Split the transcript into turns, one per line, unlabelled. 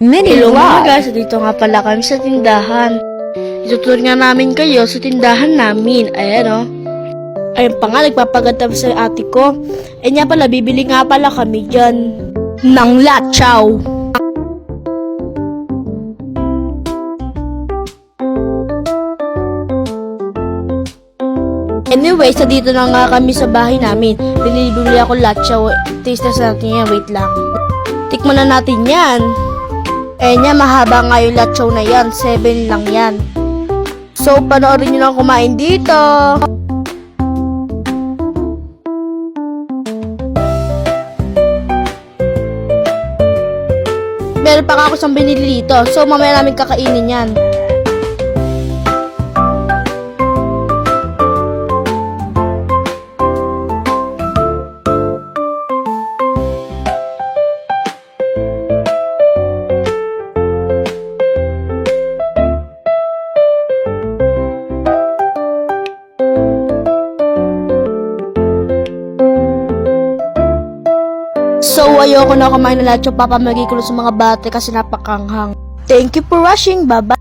Mini
Hello mga
vlog.
guys, dito nga pala kami sa tindahan. Ituturo nga namin kayo sa tindahan namin. Ayan o. Ayun pa nga, nagpapaganda sa ate ko. Eh nga pala, bibili nga pala kami dyan ng latchaw. Anyway, sa dito na nga kami sa bahay namin. Bili ako latchaw. Taste test natin yan, wait lang. Tikman na natin yan. Eh niya, mahaba nga yung latchaw na yan. 7 lang yan. So, panoorin nyo lang kumain dito. Meron pa nga ako isang binili dito. So, mamaya namin kakainin yan. So, ayoko na kumain na lahat yung papamagay ko sa mga bate kasi napakanghang. Thank you for watching. Bye-bye!